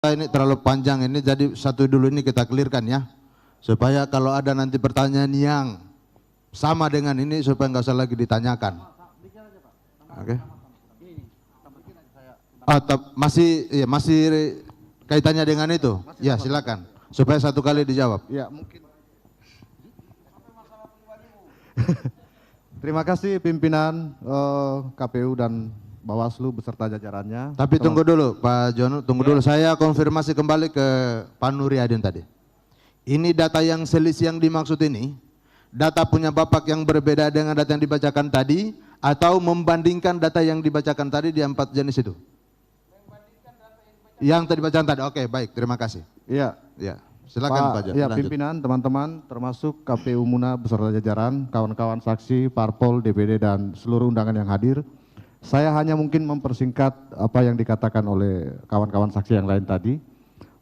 Ini terlalu panjang ini, jadi satu dulu ini kita clearkan ya, supaya kalau ada nanti pertanyaan yang sama dengan ini supaya nggak usah lagi ditanyakan. Oke. Masih ya, masih kaitannya dengan itu. Ya silakan, supaya satu kali dijawab. Ya mungkin. Terima kasih pimpinan KPU dan Bawaslu beserta jajarannya. Tapi tunggu dulu Pak Jono, tunggu dulu, saya konfirmasi kembali ke Pak Nuryadin tadi. Ini data yang selisih yang dimaksud ini, data punya Bapak yang berbeda dengan data yang dibacakan tadi, atau membandingkan data yang dibacakan tadi di 4 jenis itu? Yang tadi bacaan tadi, oke baik, terima kasih. Iya. Ya, silakan Pak Jono. Ya, pimpinan, teman-teman, termasuk KPU Muna beserta jajaran, kawan-kawan saksi, parpol, DPD dan seluruh undangan yang hadir. Saya hanya mungkin mempersingkat apa yang dikatakan oleh kawan-kawan saksi yang lain tadi,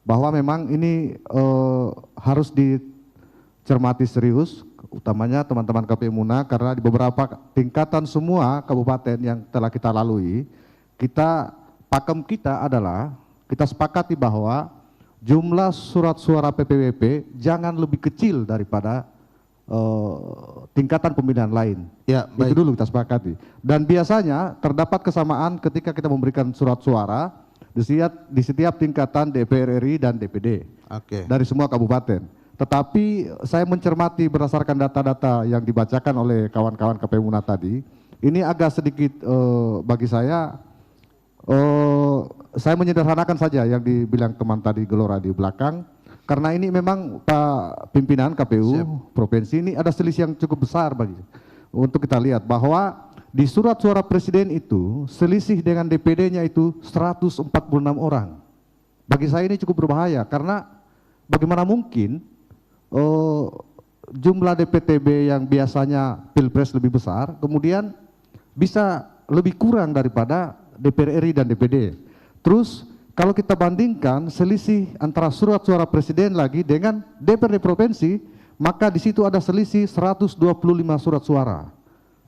bahwa memang ini harus dicermati serius, utamanya teman-teman KPU Muna, karena di beberapa tingkatan semua kabupaten yang telah kita lalui, pakem kita adalah, kita sepakati bahwa jumlah surat suara PPWP jangan lebih kecil daripada tingkatan pemilihan lain. Ya, baik. Itu dulu kita sepakati. Dan biasanya terdapat kesamaan ketika kita memberikan surat suara di setiap tingkatan DPR RI dan DPD dari semua kabupaten. Tetapi saya mencermati berdasarkan data-data yang dibacakan oleh kawan-kawan KPU Muna tadi, ini agak sedikit bagi saya menyederhanakan saja yang dibilang teman tadi Gelora di belakang. Karena ini memang Pak Pimpinan KPU Provinsi ini ada selisih yang cukup besar untuk kita lihat bahwa di surat suara presiden itu selisih dengan DPD-nya itu 146 orang. Bagi saya ini cukup berbahaya karena bagaimana mungkin jumlah DPTB yang biasanya Pilpres lebih besar kemudian bisa lebih kurang daripada DPR RI dan DPD. Terus kalau kita bandingkan selisih antara surat suara presiden lagi dengan DPRD provinsi, maka di situ ada selisih 125 surat suara.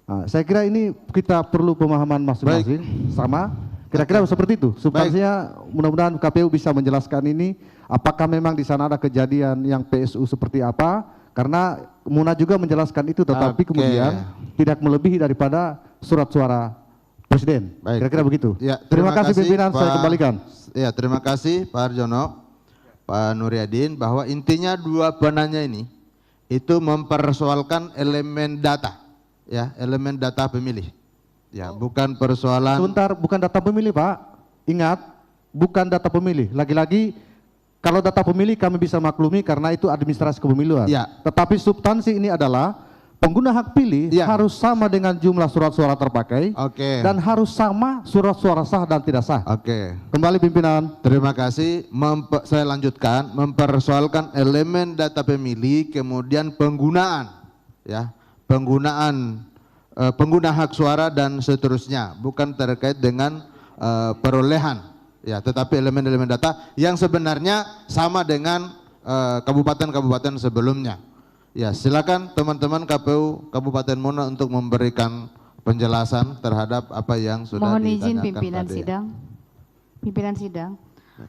Nah, saya kira ini kita perlu pemahaman masing-masing sama. Kira-kira seperti itu. Substansinya mudah-mudahan KPU bisa menjelaskan ini. Apakah memang di sana ada kejadian yang PSU seperti apa? Karena Muna juga menjelaskan itu, tetapi kemudian tidak melebihi daripada surat suara presiden. Kira-kira begitu. Ya, terima kasih pimpinan, saya kembalikan. Ya, terima kasih Pak Arjono, Pak Nuryadin, bahwa intinya dua penanya ini itu mempersoalkan elemen data, ya, elemen data pemilih, ya, bukan persoalan. Sebentar, bukan data pemilih Pak, ingat, bukan data pemilih. Lagi-lagi kalau data pemilih kami bisa maklumi karena itu administrasi kepemiluan. Ya. Tetapi substansi ini adalah pengguna hak pilih harus sama dengan jumlah surat suara terpakai dan harus sama surat suara sah dan tidak sah. Kembali pimpinan. Terima kasih. Saya lanjutkan, mempersoalkan elemen data pemilih, kemudian penggunaan, ya, penggunaan pengguna hak suara dan seterusnya, bukan terkait dengan perolehan, ya, tetapi elemen-elemen data yang sebenarnya sama dengan kabupaten-kabupaten sebelumnya. Ya, silakan teman-teman KPU Kabupaten Muna untuk memberikan penjelasan terhadap apa yang sudah mohon izin ditanyakan pimpinan tadi. Pimpinan sidang,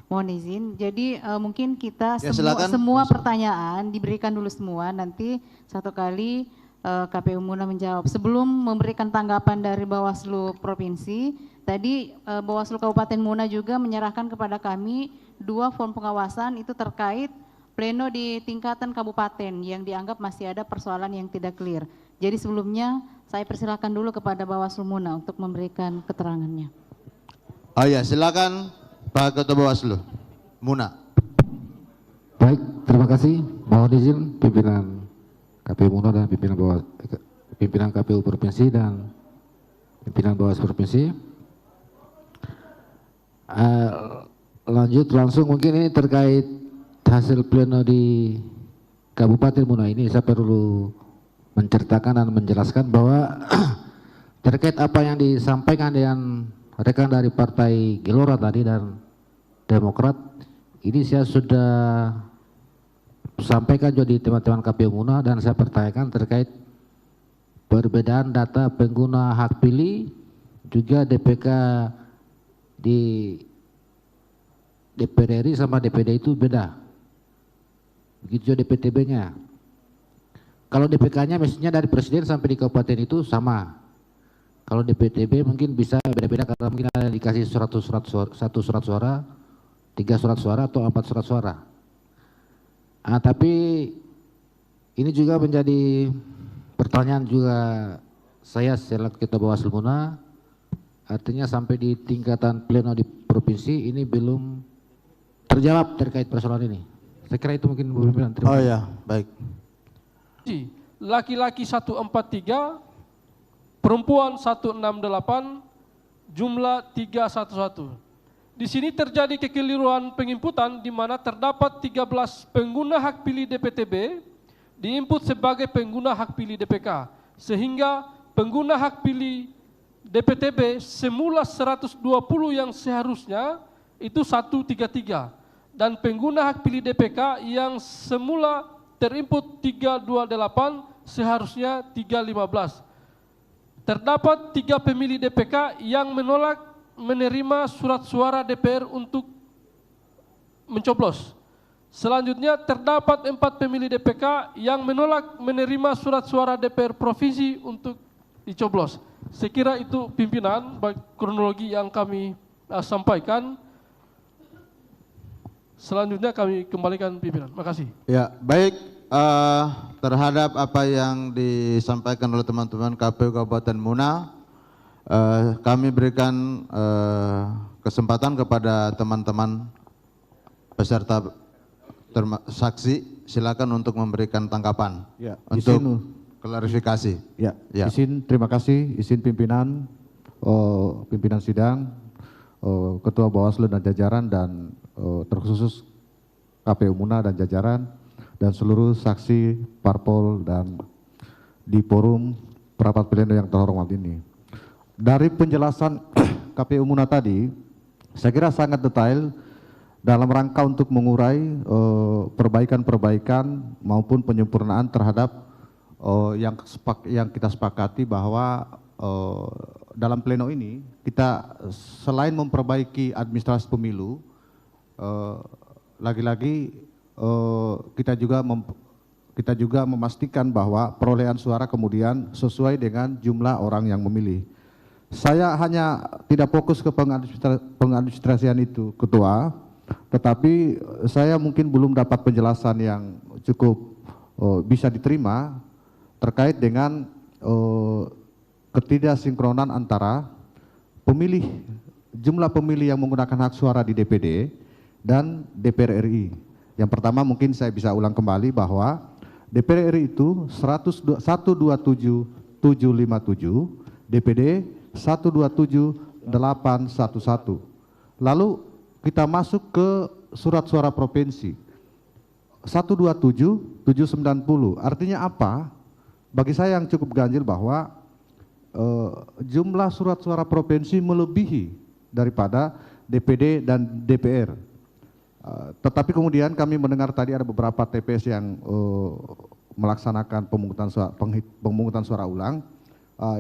mohon izin. Jadi mungkin kita Ya, semua pertanyaan diberikan dulu semua, nanti satu kali KPU Muna menjawab. Sebelum memberikan tanggapan dari Bawaslu Provinsi, tadi Bawaslu Kabupaten Muna juga menyerahkan kepada kami 2 form pengawasan itu terkait pleno di tingkatan kabupaten yang dianggap masih ada persoalan yang tidak clear. Jadi sebelumnya saya persilakan dulu kepada Bawaslu Muna untuk memberikan keterangannya. Oh ya, silakan Pak Ketua Bawaslu Muna. Baik, terima kasih. Mohon izin pimpinan KPU Muna dan pimpinan KPU Provinsi dan pimpinan Bawaslu Provinsi. Lanjut langsung, mungkin ini terkait hasil pleno di Kabupaten Muna ini. Saya perlu menceritakan dan menjelaskan bahwa terkait apa yang disampaikan dengan rekan dari Partai Gelora tadi dan Demokrat, ini saya sudah sampaikan juga di teman-teman KPU Muna dan saya pertanyakan terkait perbedaan data pengguna hak pilih juga DPK di DPR RI sama DPD itu beda. Begitu juga DPTB-nya. Kalau DPK-nya mestinya dari presiden sampai di kabupaten itu sama. Kalau DPTB mungkin bisa beda-beda karena mungkin ada dikasih satu surat suara, 3 surat suara atau 4 surat suara. Tapi ini juga menjadi pertanyaan juga saya selaku Ketua Bawaslu Muna, artinya sampai di tingkatan pleno di provinsi ini belum terjawab terkait persoalan ini. Saya kira itu mungkin Bu Pimpinan. Oh ya, baik. Laki-laki 143, perempuan 168, jumlah 311. Di sini terjadi kekeliruan penginputan di mana terdapat 13 pengguna hak pilih DPTB diinput sebagai pengguna hak pilih DPK, sehingga pengguna hak pilih DPTB semula 120 yang seharusnya itu 133, dan pengguna hak pilih DPK yang semula terinput 328 seharusnya 315. Terdapat 3 pemilih DPK yang menolak menerima surat suara DPR untuk mencoblos. Selanjutnya terdapat 4 pemilih DPK yang menolak menerima surat suara DPR provinsi untuk dicoblos. Saya kira itu pimpinan kronologi yang kami sampaikan. Selanjutnya kami kembalikan pimpinan. Makasih. Ya, baik. Terhadap apa yang disampaikan oleh teman-teman KPU Kabupaten Muna, kami berikan kesempatan kepada teman-teman peserta saksi, silakan untuk memberikan tanggapan untuk klarifikasi. Ya, terima kasih, izin pimpinan, pimpinan sidang, Ketua Bawaslu dan jajaran, dan terkhusus KPU Muna dan jajaran, dan seluruh saksi, parpol, dan di forum perapat pleno yang terhormat ini. Dari penjelasan KPU Muna tadi, saya kira sangat detail dalam rangka untuk mengurai perbaikan-perbaikan maupun penyempurnaan terhadap yang kita sepakati bahwa dalam pleno ini kita selain memperbaiki administrasi pemilu, lagi-lagi kita juga memastikan bahwa perolehan suara kemudian sesuai dengan jumlah orang yang memilih. Saya hanya tidak fokus ke pengadministrasian itu, Ketua, tetapi saya mungkin belum dapat penjelasan yang cukup bisa diterima terkait dengan ketidaksinkronan antara jumlah pemilih yang menggunakan hak suara di DPD dan DPR RI. Yang pertama mungkin saya bisa ulang kembali bahwa DPR RI itu 127.757, DPD 127.811. Lalu kita masuk ke surat suara provinsi 127.790. Artinya apa? Bagi saya yang cukup ganjil bahwa jumlah surat suara provinsi melebihi daripada DPD dan DPR. Tetapi kemudian kami mendengar tadi ada beberapa TPS yang melaksanakan pemungutan suara ulang.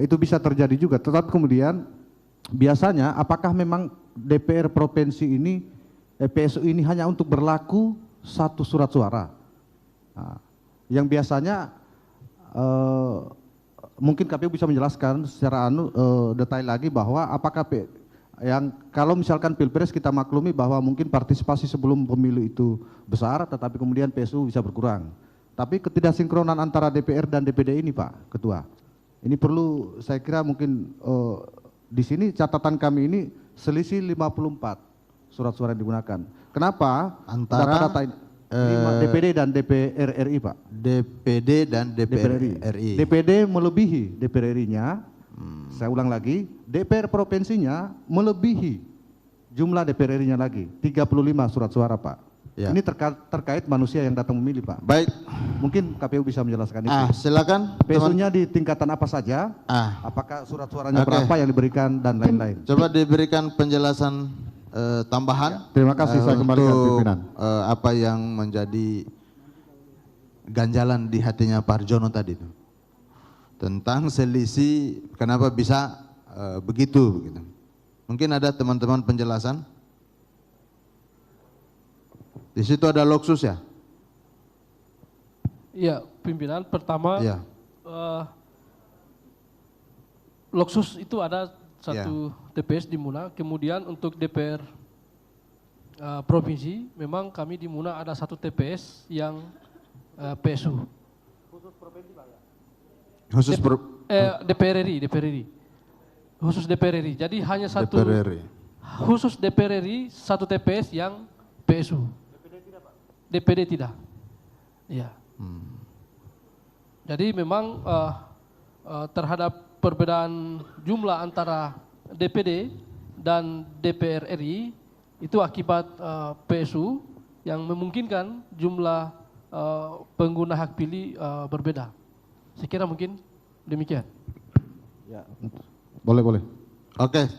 Itu bisa terjadi juga, tetapi kemudian biasanya apakah memang DPR provinsi ini, PSU ini hanya untuk berlaku satu surat suara? Yang biasanya mungkin KPU bisa menjelaskan secara detail lagi bahwa apakah yang kalau misalkan Pilpres kita maklumi bahwa mungkin partisipasi sebelum pemilu itu besar, tetapi kemudian PSU bisa berkurang. Tapi ketidaksinkronan antara DPR dan DPD ini, Pak Ketua, ini perlu, saya kira mungkin di sini catatan kami ini selisih 54 surat suara yang digunakan. Kenapa? Antara data-data DPD dan DPR RI, Pak. DPD dan DPR RI. DPD melebihi DPR RI-nya. Saya ulang lagi, DPR provinsinya melebihi jumlah DPR RI-nya lagi, 35 surat suara, Pak. Ya. Ini terkait manusia yang datang memilih, Pak. Baik. Mungkin KPU bisa menjelaskan itu. Silakan. PSU-nya di tingkatan apa saja? Apakah surat suaranya berapa yang diberikan dan lain-lain? Coba diberikan penjelasan tambahan. Terima kasih, saya kembalikan pimpinan. Apa yang menjadi ganjalan di hatinya Pak Harjono tadi itu tentang selisih kenapa bisa begitu. Mungkin ada teman-teman penjelasan. Di situ ada Loksus ya? Iya, pimpinan pertama Iya. Loksus itu ada satu TPS di Muna, kemudian untuk DPR provinsi memang kami di Muna ada satu TPS yang PSU. Khusus DPR RI. Khusus DPR RI. Jadi hanya satu DPR RI. khusus DPR RI satu TPS yang PSU. DPD tidak. Iya. Jadi memang terhadap perbedaan jumlah antara DPD dan DPR RI itu akibat PSU yang memungkinkan jumlah pengguna hak pilih berbeda. Saya kira mungkin demikian. Ya, boleh. Oke,